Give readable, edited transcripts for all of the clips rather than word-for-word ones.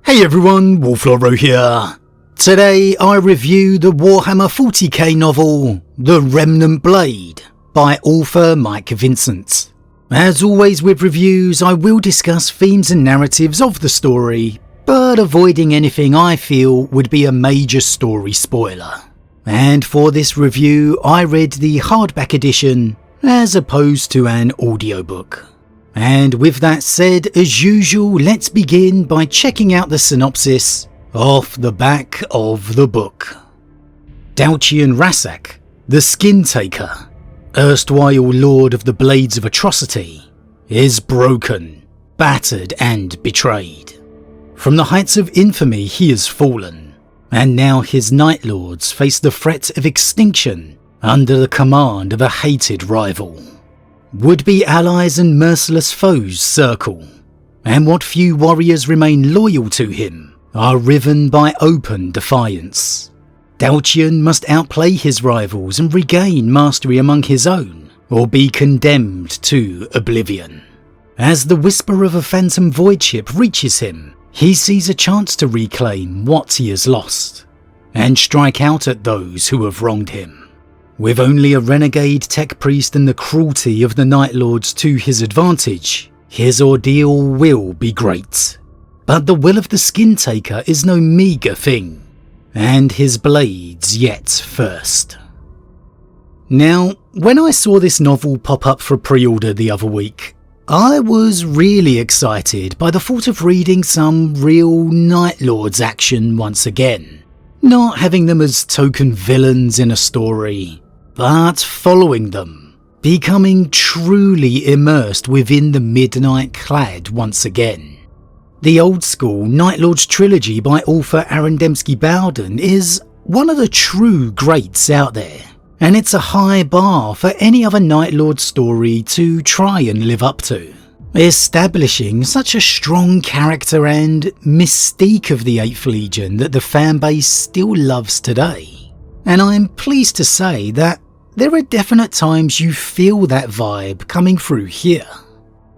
Hey everyone, Wolf Lord Rho here. Today I review the Warhammer 40k novel, The Remnant Blade, by author Mike Vincent. As always with reviews, I will discuss themes and narratives of the story, but avoiding anything I feel would be a major story spoiler. And for this review, I read the hardback edition as opposed to an audiobook. And with that said, as usual, let's begin by checking out the synopsis off the back of the book. Dalchian Rassak, the Skin Taker, erstwhile Lord of the Blades of Atrocity, is broken, battered and betrayed. From the heights of infamy he has fallen, and now his Night Lords face the threat of extinction under the command of a hated rival. Would-be allies and merciless foes circle, and what few warriors remain loyal to him are riven by open defiance. Dalchian must outplay his rivals and regain mastery among his own, or be condemned to oblivion. As the whisper of a phantom void ship reaches him, he sees a chance to reclaim what he has lost, and strike out at those who have wronged him. With only a renegade tech priest and the cruelty of the Night Lords to his advantage, his ordeal will be great. But the will of the Skin Taker is no meagre thing, and his blades yet first. Now, when I saw this novel pop up for pre-order the other week, I was really excited by the thought of reading some real Night Lords action once again. Not having them as token villains in a story, but following them, becoming truly immersed within the Midnight Clad once again. The old school Night Lords trilogy by author Aaron Dembski-Bowden is one of the true greats out there, and it's a high bar for any other Night Lord story to try and live up to, establishing such a strong character and mystique of the 8th Legion that the fanbase still loves today. And I'm pleased to say that there are definite times you feel that vibe coming through here.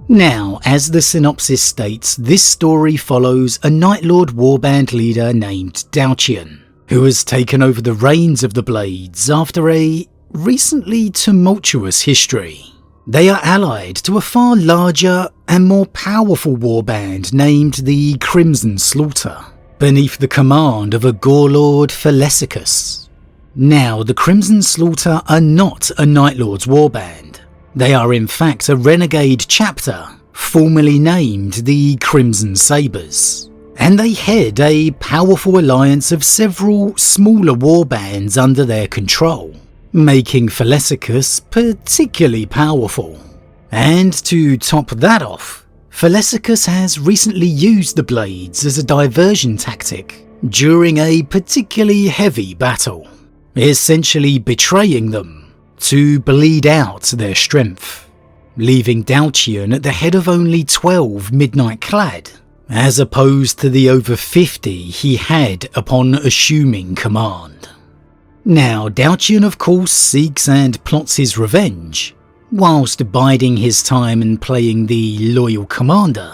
Now, as the synopsis states, this story follows a Night Lord warband leader named Dalchian, who has taken over the reins of the Blades after a recently tumultuous history. They are allied to a far larger and more powerful warband named the Crimson Slaughter, beneath the command of a Gore Lord Felesicus. Now, the Crimson Slaughter are not a Night Lord's warband. They are in fact a renegade chapter, formerly named the Crimson Sabres, and they head a powerful alliance of several smaller warbands under their control, making Felesicus particularly powerful. And to top that off, Felesicus has recently used the Blades as a diversion tactic during a particularly heavy battle, essentially betraying them to bleed out their strength, leaving Dalchian at the head of only 12 Midnight Clad, as opposed to the over 50 he had upon assuming command. Now, Dalchian of course seeks and plots his revenge, whilst biding his time and playing the loyal commander,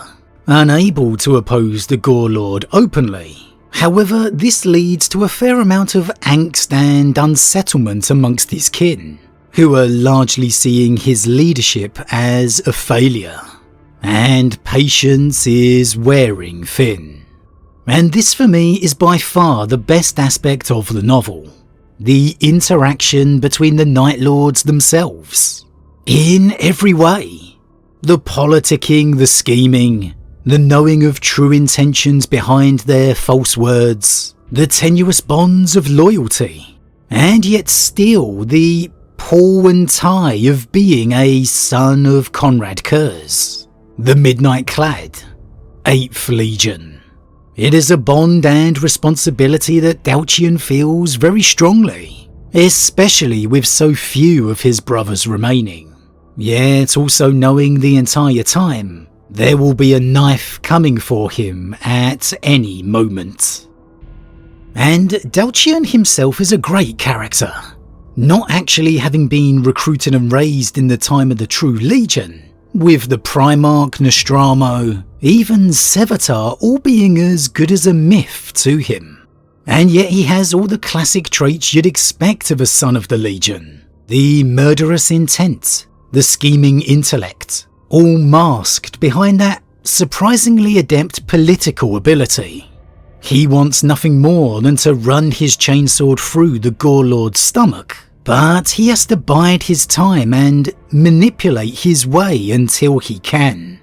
unable to oppose the Gore Lord openly. However, this leads to a fair amount of angst and unsettlement amongst his kin, who are largely seeing his leadership as a failure, and patience is wearing thin. And this for me is by far the best aspect of the novel, the interaction between the Night Lords themselves. In every way. The politicking, the scheming, the knowing of true intentions behind their false words, the tenuous bonds of loyalty, and yet still the pull and tie of being a son of Conrad Kurz, the Midnight Clad, 8th Legion. It is a bond and responsibility that Dalchian feels very strongly, especially with so few of his brothers remaining, yet also knowing the entire time there will be a knife coming for him at any moment. And Dalchian himself is a great character, not actually having been recruited and raised in the time of the True Legion, with the Primarch, Nostramo, even Sevatar all being as good as a myth to him. And yet he has all the classic traits you'd expect of a son of the Legion. The murderous intent, the scheming intellect, all masked behind that surprisingly adept political ability. He wants nothing more than to run his chainsword through the Gore Lord's stomach, but he has to bide his time and manipulate his way until he can.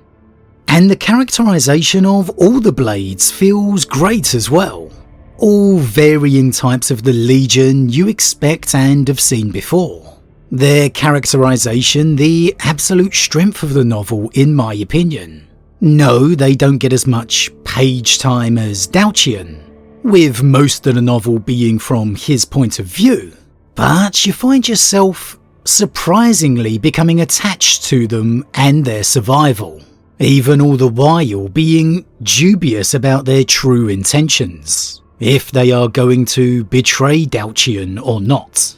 And the characterization of all the blades feels great as well. All varying types of the Legion you expect and have seen before. Their characterization the absolute strength of the novel in my opinion. No, they don't get as much page time as Dalchian, with most of the novel being from his point of view, but you find yourself surprisingly becoming attached to them and their survival, even all the while being dubious about their true intentions, if they are going to betray Dalchian or not.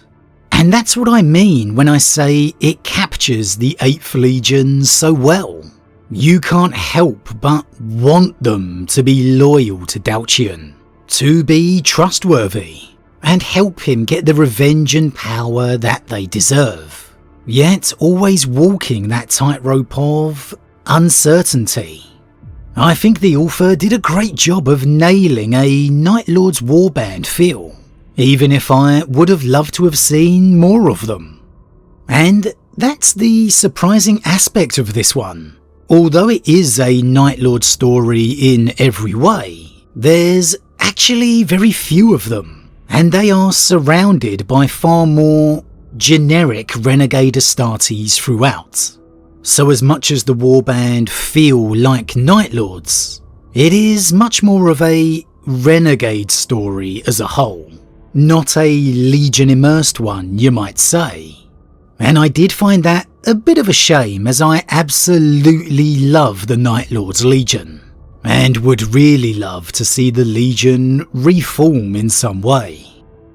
And that's what I mean when I say it captures the 8th Legion so well. You can't help but want them to be loyal to Dalchian, to be trustworthy, and help him get the revenge and power that they deserve, yet always walking that tightrope of uncertainty. I think the author did a great job of nailing a Night Lord's warband feel, even if I would have loved to have seen more of them. And that's the surprising aspect of this one. Although it is a Night Lord story in every way, there's actually very few of them, and they are surrounded by far more generic renegade Astartes throughout. So as much as the warband feel like Night Lords, it is much more of a renegade story as a whole, not a Legion immersed one you might say. And I did find that a bit of a shame, as I absolutely love the Night Lord's Legion, and would really love to see the Legion reform in some way,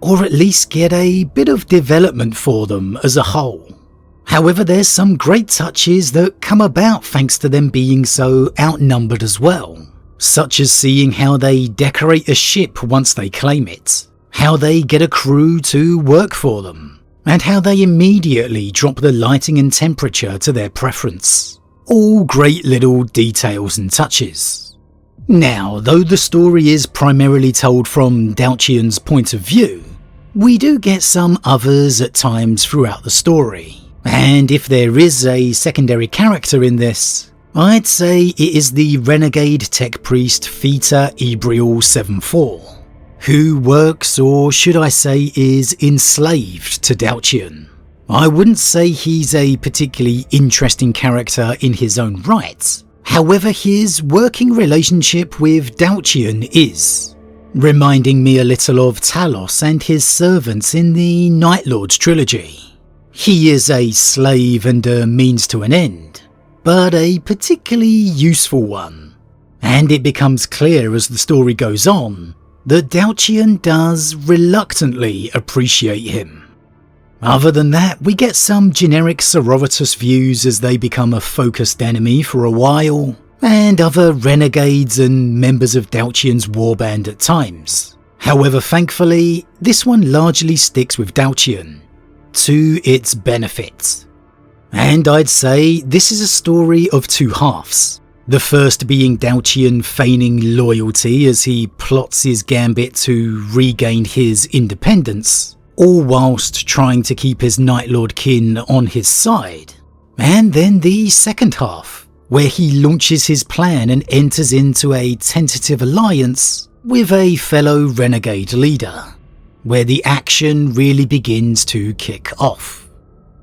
or at least get a bit of development for them as a whole. However, there's some great touches that come about thanks to them being so outnumbered as well, such as seeing how they decorate a ship once they claim it, how they get a crew to work for them, and how they immediately drop the lighting and temperature to their preference. All great little details and touches. Now, though the story is primarily told from Dalchian's point of view, we do get some others at times throughout the story, and if there is a secondary character in this, I'd say it is the renegade tech priest Theta Ebriel 74. Who works, or should I say is enslaved to Dalchian. I wouldn't say he's a particularly interesting character in his own right, however his working relationship with Dalchian is, reminding me a little of Talos and his servants in the Night Lords trilogy. He is a slave and a means to an end, but a particularly useful one, and it becomes clear as the story goes on that Dalchian does reluctantly appreciate him. Other than that, we get some generic Sororitas views as they become a focused enemy for a while, and other renegades and members of Dalchian's warband at times. However, thankfully, this one largely sticks with Dalchian, to its benefit. And I'd say this is a story of two halves. The first being Dalchian feigning loyalty as he plots his gambit to regain his independence, all whilst trying to keep his Night Lord kin on his side. And then the second half, where he launches his plan and enters into a tentative alliance with a fellow renegade leader, where the action really begins to kick off.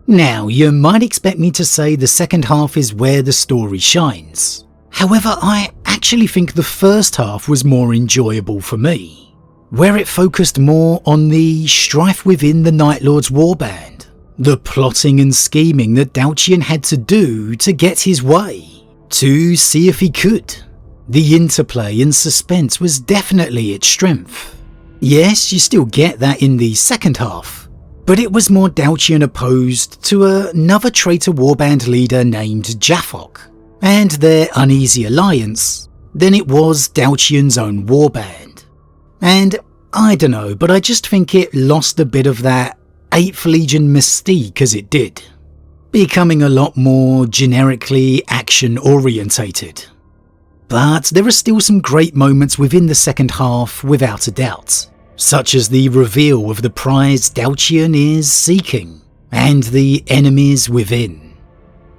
Now, you might expect me to say the second half is where the story shines. However, I actually think the first half was more enjoyable for me, where it focused more on the strife within the Night Lord's warband, the plotting and scheming that Dalchian had to do to get his way, to see if he could. The interplay and suspense was definitely its strength. Yes, you still get that in the second half, but it was more Dacian opposed to another traitor warband leader named Jaffok and their uneasy alliance than it was Dacian's own warband. And I don't know, but I just think it lost a bit of that 8th Legion mystique as it did, becoming a lot more generically action-orientated. But there are still some great moments within the second half without a doubt, such as the reveal of the prize Dacian is seeking, and the enemies within.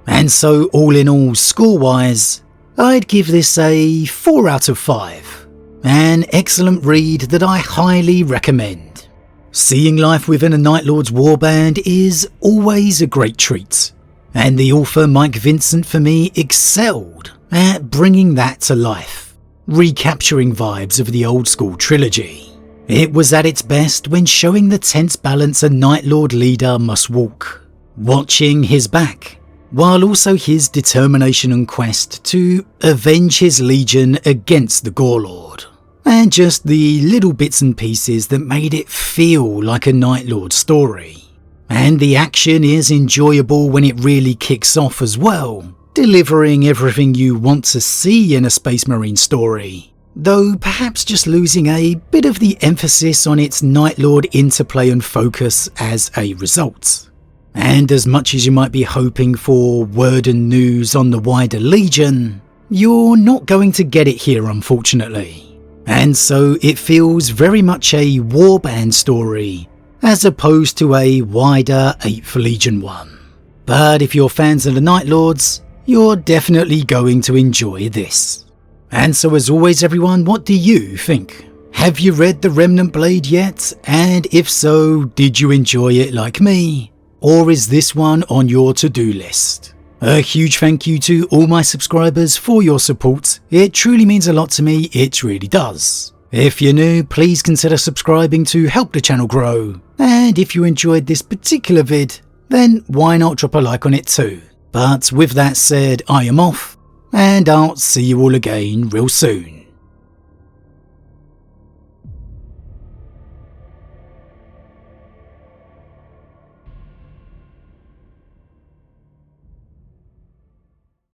And so all in all, score-wise, I'd give this a 4 out of 5. An excellent read that I highly recommend. Seeing life within a Night Lord's warband is always a great treat, and the author Mike Vincent for me excelled at bringing that to life, recapturing vibes of the old school trilogy. It was at its best when showing the tense balance a Night Lord leader must walk, watching his back, while also his determination and quest to avenge his legion against the Gore Lord, and just the little bits and pieces that made it feel like a Night Lord story. And the action is enjoyable when it really kicks off as well, delivering everything you want to see in a Space Marine story, though perhaps just losing a bit of the emphasis on its Night Lord interplay and focus as a result. And as much as you might be hoping for word and news on the wider Legion, you're not going to get it here unfortunately. And so it feels very much a warband story, as opposed to a wider 8th Legion one. But if you're fans of the Night Lords, you're definitely going to enjoy this. And so as always everyone, what do you think? Have you read the Remnant Blade yet? And if so, did you enjoy it like me? Or is this one on your to-do list? A huge thank you to all my subscribers for your support. It truly means a lot to me, it really does. If you're new, please consider subscribing to help the channel grow. And if you enjoyed this particular vid, then why not drop a like on it too. But with that said, I am off, and I'll see you all again real soon.